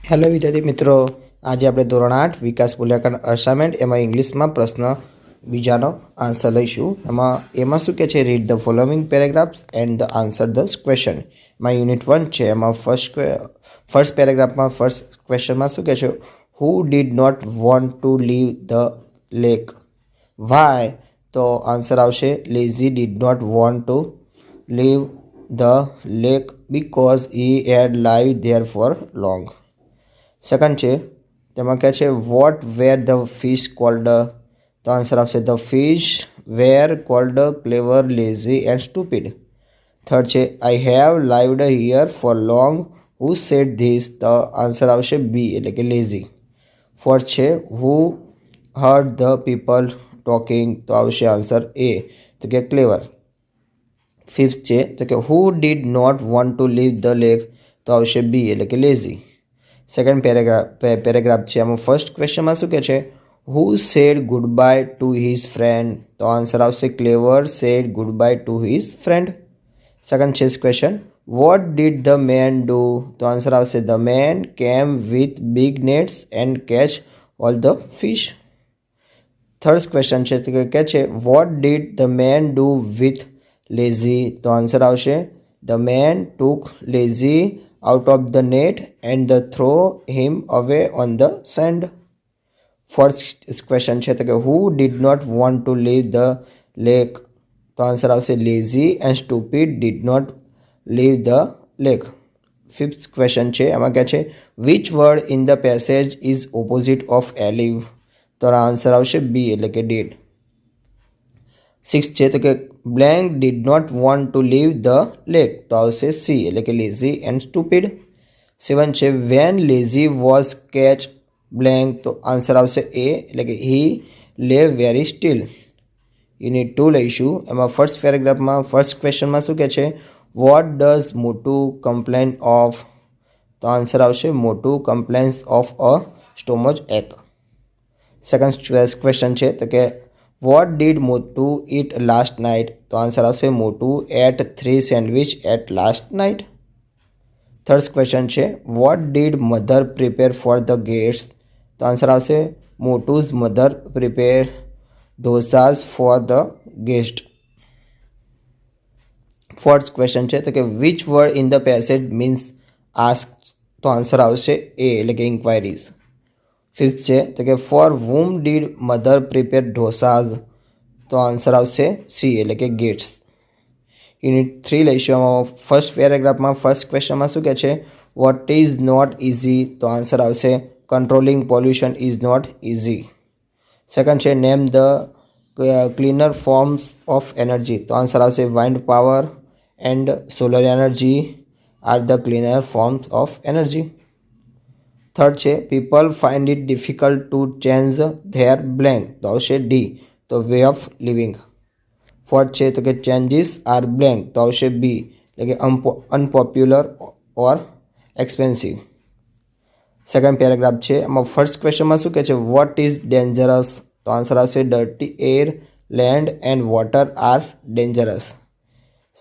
Hello વિદ્યાર્થી મિત્રો, આજે આપણે ધોરણ 8 વિકાસ મૂલ્યાંકન અસાઇનમેન્ટ એમાં ઇંગ્લિશમાં પ્રશ્ન બીજાનો આન્સર લઈશું. એમાં શું કે છે, read the following paragraphs and the answer the question. એમાં યુનિટ 1 છે. એમાં ફર્સ્ટ પેરેગ્રાફમાં ફર્સ્ટ ક્વેશ્ચનમાં શું કે છે, who did not want to leave the lake? Why? તો આન્સર આવશે lazy did not want to leave the lake because he had live there for long. Second છે, તેમાં કહે છે what were the fish called? તો answer આવશે the fish were called clever, lazy and stupid. Third છે, I have lived here for long, who said this? તો answer આવશે B એટલે કે લેઝી. ફોર્થ છે, હુ હર્ડ ધ પીપલ ટોકિંગ? તો આવશે આન્સર એ તો કે ક્લેવર. ફિફ્થ છે તો કે who did not want to leave the lake? તો આવશે બી એટલે કે લેઝી. સેકન્ડ પેરેગ્રાફ છે. આમાં ફર્સ્ટ ક્વેશ્ચનમાં શું કહે છે, who said goodbye to his friend? તો આન્સર આવશે clever said goodbye to his friend. Second છે question, what did the man do? તો આન્સર આવશે the man came with big nets and catch all the fish. Third question છે તો કે છે what did the man do with lazy? તો answer આવશે the man took lazy out of the net and throw him away on the sand. Fourth question છે તો કે who did not want to leave the lake? તો answer આવશે lazy and stupid did not leave the lake. Fifth question છે, એમાં કહે છે which word in the passage is opposite of alive? તો આન્સર આવશે બી એટલે કે did. સિક્સ છે તો કે blank did not want to leave the lake? તો આવશે સી એટલે કે લેઝી એન્ડ સ્ટુપિડ. સેવન છે, when lazy was catch blank? તો આન્સર આવશે એ એટલે કે હી લે વેરી સ્ટીલ. યુનિટ 2 લઈશું. એમાં ફર્સ્ટ પેરેગ્રાફમાં ફર્સ્ટ ક્વેશ્ચનમાં શું કહે છે, વોટ ડઝ મોટુ કમ્પ્લેન ઓફ? તો આન્સર આવશે મોટુ કમ્પ્લેન્સ ઓફ અ સ્ટોમચ એક. સેકન્ડ ક્વેશ્ચન છે તો કે what did Motu eat last night? તો આન્સર આવશે Motu ate 3 sandwich at last night. Third question છે, what did mother prepare for the guest? તો આન્સર આવશે Motu's mother prepare dosas for the guest. Fourth question છે તો કે which word in the passage means ask? તો answer આવશે A એટલે કે ઇન્ક્વાયરીઝ. ફિફ્થ છે તો કે for whom did mother prepare dosas? તો આન્સર આવશે સી એટલે કે ગેટ્સ. યુનિટ 3 લઈશું. ફર્સ્ટ પેરેગ્રાફમાં ફર્સ્ટ ક્વેશ્ચનમાં શું કહે છે, વોટ ઇઝ નોટ ઇઝી? તો આન્સર આવશે controlling pollution is not easy. Second છે, name the cleaner forms of energy? તો આન્સર આવશે wind power and solar energy are the cleaner forms of energy. Third છે, people find it difficult to change their blank? તો આવશે D તો way of living. Fourth છે તો કે changes R blank? તો આવશે બી એટલે કે unpopular or expensive. Second paragraph છે. એમાં ફર્સ્ટ ક્વેશ્ચનમાં શું કહે છે, વોટ ઇઝ ડેન્જરસ? તો આન્સર આવશે dirty air, land and water are dangerous.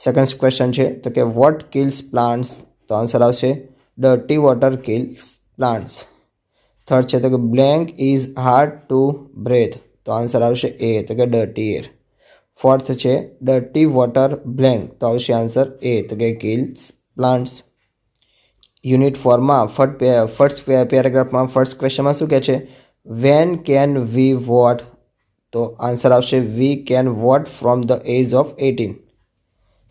Second question છે તો કે વોટ કિલ્સ પ્લાન્ટ્સ? તો આન્સર આવશે dirty water kills plants. Third છે તો કે blank is hard to breathe? તો આન્સર આવશે એ તો કે ડર્ટી એર. ફોર્થ છે ડર્ટી વોટર બ્લેન્ક? તો આવશે આન્સર એ તો કે કિલ્સ પ્લાન્ટ્સ. યુનિટ 4માં ફર્સ્ટ પેરેગ્રાફમાં ફર્સ્ટ ક્વેશ્ચનમાં શું કહે છે, વેન કેન વી વોટ? તો આન્સર આવશે we can vote from the age of 18.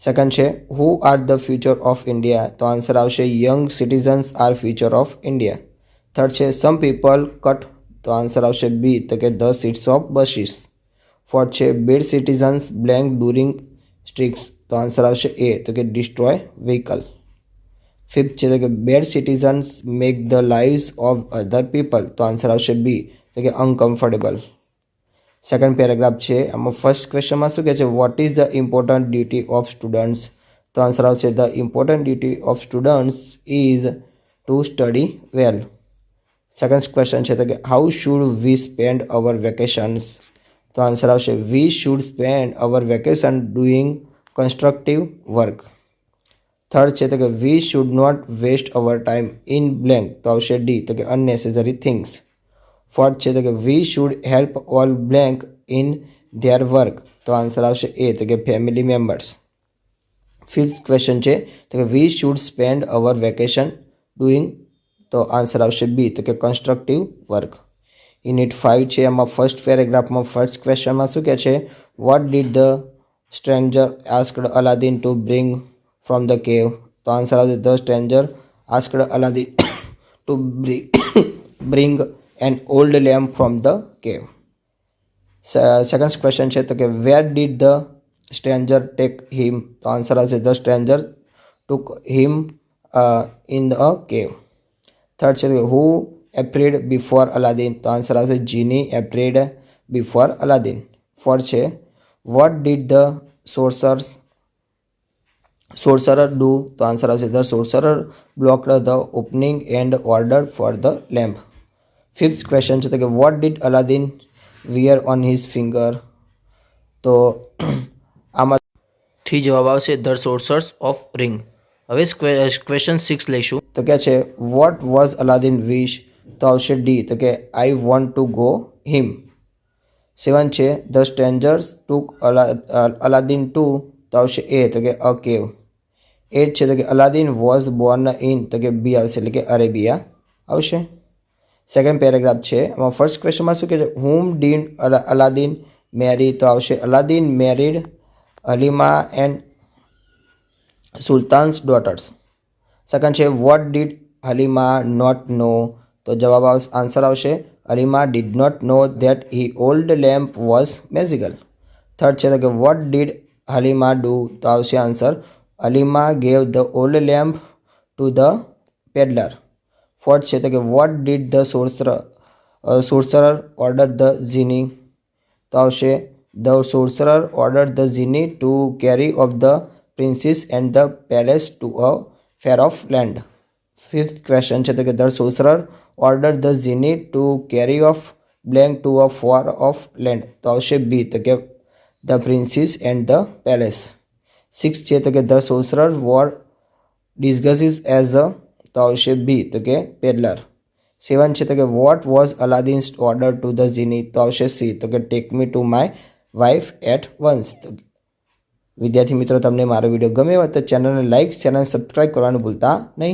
Second છે, who are the future of India? તો આન્સર આવશે young citizens are future of India. Third છે, સમ પીપલ કટ? તો આન્સર આવશે બી તો કે the seats of buses. Fourth છે, bad citizens blank during strikes? તો આન્સર આવશે એ તો કે ડિસ્ટ્રોય વ્હીકલ. ફિફ્થ છે તો કે bad citizens make the lives of other people? તો આન્સર આવશે બી તો કે અનકમ્ફર્ટેબલ. સેકન્ડ પેરેગ્રાફ છે. આમાં ફર્સ્ટ ક્વેશ્ચનમાં શું કહે છે, what is the important duty of students? તો આન્સર આવશે the important duty of students is to study well. Second question છે તો કે how should we spend our vacations? તો આન્સર આવશે we should spend our vacation doing constructive work. Third છે તો કે we should not waste our time in blank, તો આવશે ડી, તો કે અનનેસેસરી થિંગ્સ. ફોર્થ છે તો કે we should help all blank in their work, તો આન્સર આવશે એ, તો કે ફેમિલી મેમ્બર્સ. ફિફ્થ ક્વેશ્ચન છે તો કે we should spend our vacation doing, તો આન્સર આવશે બી, તો કે કન્સ્ટ્રક્ટિવ વર્ક. યુનિટ 5 છે, એમાં ફર્સ્ટ પેરેગ્રાફમાં ફર્સ્ટ ક્વેશ્ચનમાં શું કહે છે, what did the stranger asked Aladdin to bring from the cave, તો આન્સર આવશે the stranger asked Aladdin to bring an old lamp from the cave. Second question છે તો કે where did the stranger take him, તો answer આવશે the stranger took him in the cave. Third છે તો who appeared before Aladdin, તો answer આવશે genie appeared before Aladdin. Fourth છે વોટ ડીડ ધ સોર્સરર ડુ, તો આન્સર આવશે the sorcerer blocked the opening and order for the lamp. Fifth question છે તો કે what did Aladdin wear on his finger, તો આમાંથી જવાબ આવશે ધ સોર્સર્સ ઓફ રિંગ. હવે ક્વેશ્ચન 6 લઈશું, તો કે છે વોટ વોઝ અલાદીન વિશ, તો આવશે ડી, તો કે I want to go him. 7 છે the strangers took Aladdin to, તો આવશે એ, તો કે અ કેવ. 8 છે તો કે અલાદીન વોઝ બોર્ન ઇન, તો કે બી આવશે, એટલે કે અરેબિયા આવશે. સેકન્ડ પેરેગ્રાફ છે, એમાં ફર્સ્ટ ક્વેશ્ચનમાં શું કહે છે, હુમ ડીડ અલાદીન મેરી, તો આવશે Aladdin married Halima and sultan's daughters. Second છે what did Halima not know, તો જવાબ આન્સર આવશે Halima did not know that he old lamp was magical. Third છે કે વોટ ડીડ હલીમા ડુ, તો આવશે answer Halima gave the old lamp to the peddler. Fourth છે તો કે what did the sorcerer order the genie, તો આવશે the sorcerer order the genie to carry of the princess and the palace to a far off land. Fifth question છે તો કે the sorcerer order the genie to carry off blank to a far off land, તો આવશે બી, તો કે the princess and the palace. 6 છે તો કે the sorcerer wore disguises as a, તો આવશે બી, તો કે પેડલર. 7 છે તો કે what was Aladdin's order to the genie, તો આવશે સી, તો કે take me to my wife at once. વિદ્યાર્થી મિત્રો, તમને મારો વિડીયો ગમે હોય તો ચેનલને લાઇક, ચેનલ સબસ્ક્રાઈબ કરવાનું ભૂલતા નહીં.